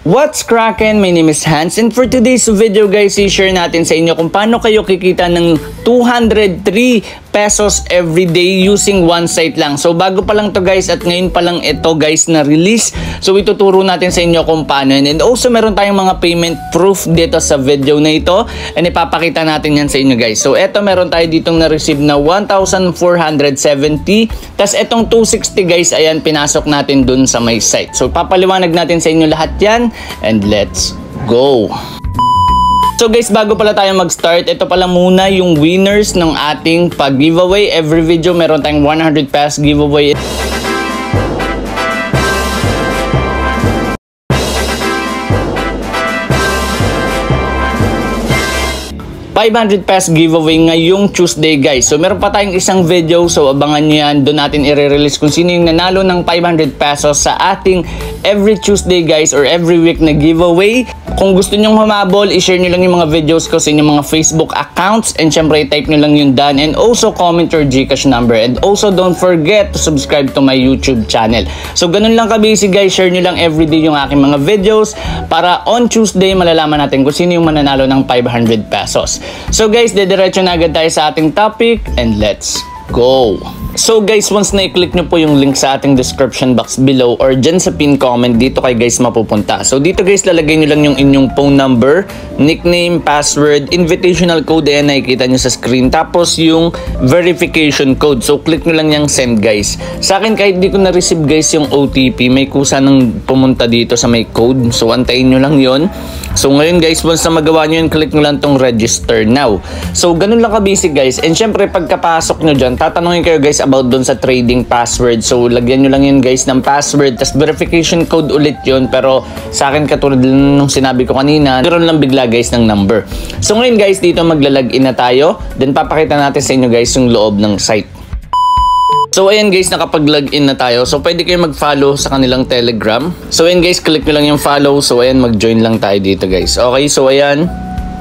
What's crackin'? My name is Hans, and for today's video guys, i-share natin sa inyo kung paano kayo kikita ng 203 pesos every day using one site lang. So bago pa lang to guys, at ngayon pa lang ito guys na release. So ituturo natin sa inyo kung paano yun. And also meron tayong mga payment proof dito sa video na ito, and ipapakita natin yan sa inyo guys. So eto, meron tayo ditong na-receive na 1,470. Tas etong 260 guys, ayan, pinasok natin dun sa may site. So papaliwanag natin sa inyo lahat yan, and let's go. So guys, bago pala tayo mag-start, ito pala muna yung winners ng ating pag-giveaway. Every video meron tayong 100 pesos giveaway. 500 pesos giveaway ngayong Tuesday guys. So meron pa tayong isang video, so abangan nyo yan. Doon natin i-release kung sino yung nanalo ng 500 pesos sa ating every Tuesday guys, or every week na giveaway. Kung gusto nyong humabol, i-share nyo lang yung mga videos ko sa inyong mga Facebook accounts, and syempre type nyo lang yung done, and also comment your Gcash number, and also don't forget to subscribe to my YouTube channel. So ganun lang ka-busy guys, share nyo lang everyday yung aking mga videos para on Tuesday malalaman natin kung sino yung mananalo ng 500 pesos. So guys, dediretso na agad tayo sa ating topic, and let's go! So guys, once na i-click nyo po yung link sa ating description box below or dyan sa pin comment, dito kay guys mapupunta. So dito guys, lalagay nyo lang yung inyong phone number, nickname, password, invitational code, ayan nakikita nyo sa screen, tapos yung verification code. So click nyo lang yung send guys. Sa akin, kahit di ko na-receive guys yung OTP, may kusa nang pumunta dito sa may code. So antayin nyo lang yon. So ngayon guys, once na magawa nyo yun, click nyo lang tong register now. So ganun lang ka-basic guys. And syempre pagkapasok nyo dyan, tatanungin kayo guys about doon sa trading password. So lagyan nyo lang yun guys ng password, tas verification code ulit yun. Pero sa akin, katulad nung sinabi ko kanina, meron lang bigla guys ng number. So ngayon guys, dito maglalagin na tayo. Then papakita natin sa inyo guys yung loob ng site. So ayan guys, nakapag-login na tayo. So pwede kayo mag-follow sa kanilang Telegram. So ayan guys, click nyo lang yung follow. So ayan, mag-join lang tayo dito guys. Okay, so ayan.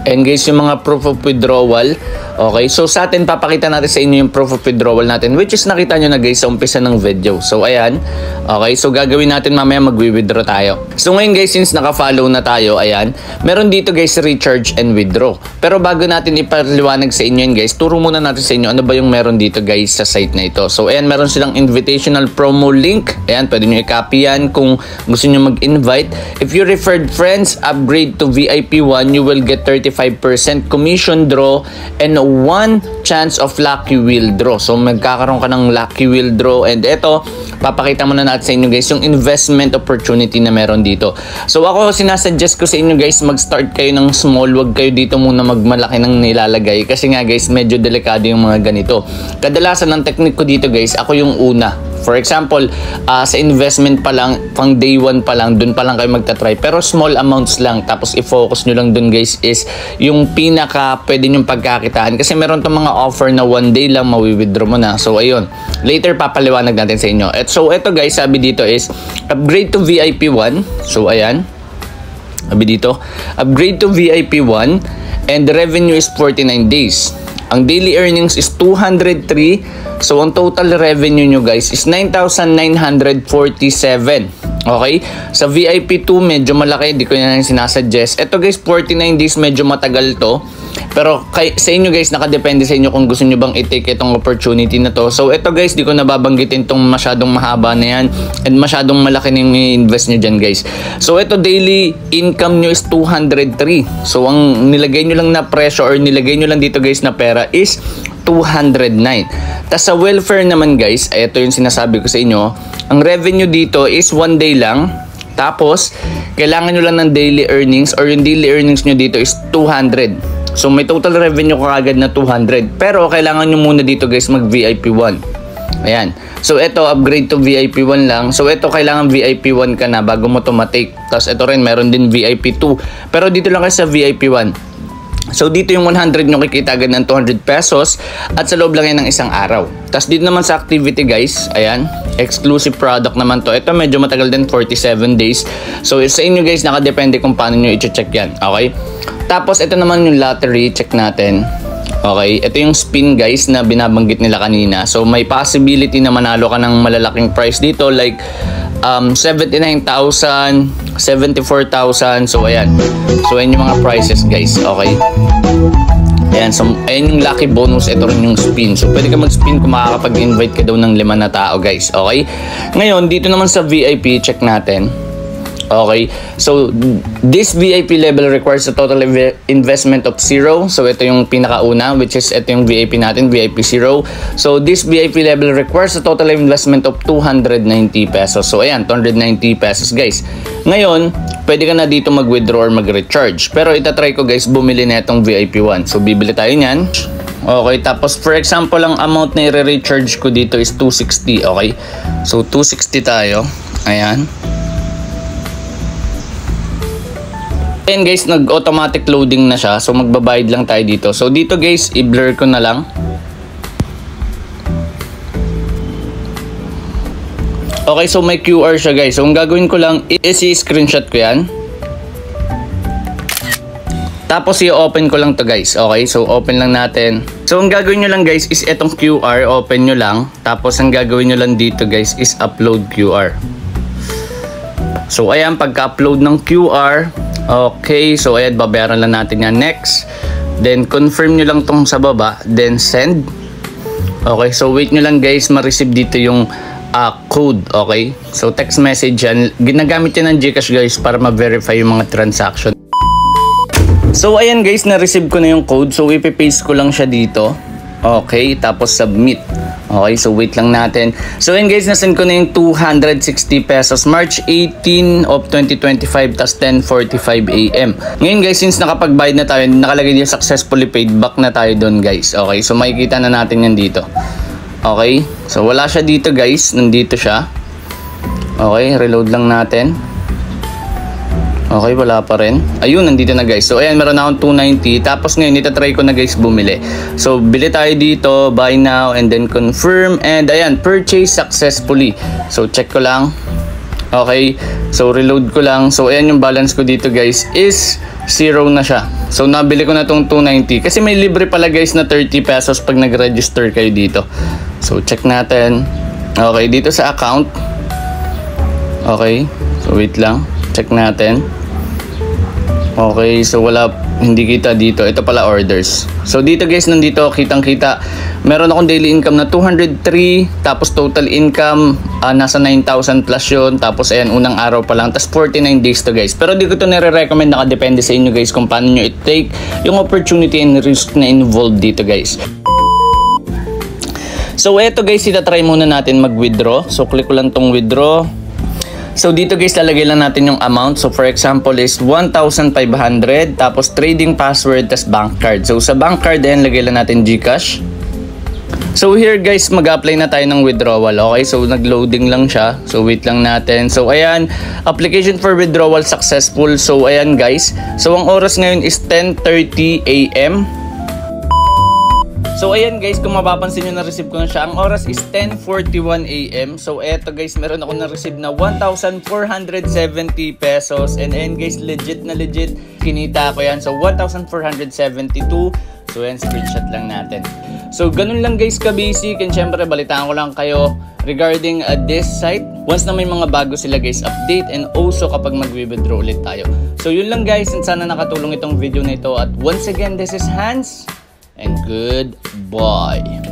And guys, yung mga proof of withdrawal. Okay, so sa atin, papakita natin sa inyo yung proof of withdrawal natin, which is nakita nyo na guys sa umpisa ng video. So ayan. Okay, so gagawin natin mamaya, mag-withdraw tayo. So ngayon guys, since naka-follow na tayo, ayan, meron dito guys recharge and withdraw. Pero bago natin ipaliwanag sa inyo yun guys, turo muna natin sa inyo ano ba yung meron dito guys sa site na ito. So ayan, meron silang invitational promo link. Ayan, pwede nyo i-copy yan kung gusto nyo mag-invite. If you referred friends, upgrade to VIP 1, you will get 35% commission draw and 1 chance of lucky wheel draw. So magkakaroon ka ng lucky wheel draw, and ito, papakita muna natin sa inyo guys yung investment opportunity na meron dito. So ako, sinasuggest ko sa inyo guys, mag-start kayo ng small, wag kayo dito muna magmalaki ng nilalagay, kasi nga guys, medyo delikado yung mga ganito. Kadalasan ng technique ko dito guys, ako yung una. For example, sa investment pa lang, pang day 1 pa lang, dun pa lang kayo magta-try. Pero small amounts lang. Tapos i-focus nyo lang dun guys is yung pinaka pwede nyong pagkakitaan. Kasi meron tong mga offer na 1 day lang mawi-withdraw mo na. So ayun, later papaliwanag natin sa inyo. So ito guys, sabi dito is upgrade to VIP 1. So ayan, sabi dito, upgrade to VIP 1 and the revenue is 49 days. Ang daily earnings is 203. So, ang total revenue nyo guys is 9,947. Okay? Sa VIP 2, medyo malaki. Hindi ko yan sinasuggest. Ito guys, 49 days, medyo matagal to. Pero sa inyo guys, nakadepende sa inyo kung gusto nyo bang i-take itong opportunity na to. So, ito guys, di ko nababanggitin itong masyadong mahaba na yan. And masyadong malaki na yung i-invest nyo dyan guys. So, ito daily income nyo is 203. So, ang nilagay nyo lang na presyo or nilagay nyo lang dito guys na pera is 209. Tas sa welfare naman guys, ito yung sinasabi ko sa inyo, ang revenue dito is 1 day lang. Tapos kailangan nyo lang ng daily earnings, or yung daily earnings nyo dito is 200. So may total revenue ka agad na 200. Pero kailangan nyo muna dito guys mag VIP 1. Ayan. So ito, upgrade to VIP 1 lang. So ito, kailangan VIP 1 ka na bago mo to matake. Tapos ito rin, meron din VIP 2. Pero dito lang kasi sa VIP 1. So dito yung 100 nyo kikita agad ng 200 pesos at sa loob lang yan ng isang araw. Tapos dito naman sa activity guys, ayan, exclusive product naman to. Ito medyo matagal din, 47 days. So sa inyo guys, nakadepende kung paano nyo i-check yan. Okay? Tapos ito naman yung lottery, check natin. Okay, ito yung spin guys na binabanggit nila kanina. So may possibility na manalo ka ng malalaking price dito, like 79,000, 74,000. So ayan. So ayan yung mga prices guys. Okay. Ayan, so ayan yung lucky bonus, ito rin yung spin. So pwede ka mag-spin kung makakapag-invite ka daw ng 5 na tao guys, okay? Ngayon, dito naman sa VIP, check natin. Okay, so this VIP level requires a total investment of 0. So ito yung pinakauna, which is ito yung VIP natin, VIP 0. So this VIP level requires a total investment of 290 pesos. So ayan, 290 pesos guys. Ngayon, pwede ka na dito mag-withdraw or mag-recharge. Pero itatry ko guys, bumili na itong VIP 1. So bibili tayo niyan. Okay, tapos for example, ang amount na i-recharge ko dito is 260, okay? So 260 tayo. Ayan. Ayan guys, nag-automatic loading na siya. So magbabayad lang tayo dito. So dito guys, i-blur ko na lang. Okay, so may QR siya guys. So ang gagawin ko lang is i-screenshot ko yan. Tapos i-open ko lang to guys. Okay, so open lang natin. So ang gagawin nyo lang guys is itong QR, open nyo lang. Tapos ang gagawin nyo lang dito guys is upload QR. So ayan, pagka-upload ng QR, okay, so ayan, babayaran lang natin yan. Next, then confirm nyo lang tong sa baba, then send. Okay, so wait nyo lang guys, ma-receive dito yung code. Okay, so text message yan. Ginagamit yan ng GCash guys para ma-verify yung mga transaction. So ayan guys, na-receive ko na yung code. So ipipaste ko lang siya dito. Okay, tapos submit. Okay, so wait lang natin. So ayan guys, nasend ko na yung 260 pesos. March 18 of 2025, tas 10:45 AM. Ngayon guys, since nakapagbayad na tayo, nakalagay din successfully paid, back na tayo doon guys. Okay, so makikita na natin yan dito. Okay, so wala siya dito guys, nandito siya. Okay, reload lang natin. Okay, wala pa rin. Ayun, nandito na guys. So ayan, meron na akong 290. Tapos ngayon, itatry ko na guys bumili. So bili tayo dito, buy now, and then confirm. And ayan, purchase successfully. So check ko lang. Okay, so reload ko lang. So ayan, yung balance ko dito guys is 0 na siya. So nabili ko na tong 290. Kasi may libre pala guys na 30 pesos pag nag-register kayo dito. So check natin. Okay, dito sa account. Okay, so wait lang. Check natin. Okay, so wala, hindi kita dito. Ito pala orders. So dito guys, nandito kitang-kita. Meron akong daily income na 203, tapos total income nasa 9,000 plus yun. Tapos ayan, unang araw pa lang. Tapos 49 days to guys. Pero di ko to nire-recommend, nakadepende sa inyo guys kung paano nyo i-take yung opportunity and risk na involved dito guys. So eto guys, itatry muna natin mag-withdraw. So click ko lang tong withdraw. So dito guys, lalagay lang natin yung amount. So for example is 1,500, tapos trading password, tas bank card. So sa bank card, ayan, lagay lang natin GCash. So here guys, mag-apply na tayo ng withdrawal. Okay, so nag-loading lang siya. So wait lang natin. So ayan, application for withdrawal successful. So ayan guys, so ang oras ngayon is 10:30 AM. So ayan guys, kung mapapansin nyo, na-receive ko na siya. Ang oras is 10:41 AM. So eto guys, meron ako na-receive na 1,470 pesos. And ayan guys, legit na legit, kinita ko yan. So 1,472. So ayan, screenshot lang natin. So ganun lang guys ka-basic. And syempre, balitaan ko lang kayo regarding this site. Once na may mga bago sila guys, update. And also kapag mag-withdraw ulit tayo. So yun lang guys, and sana nakatulong itong video na ito. At once again, this is Hans. And goodbye.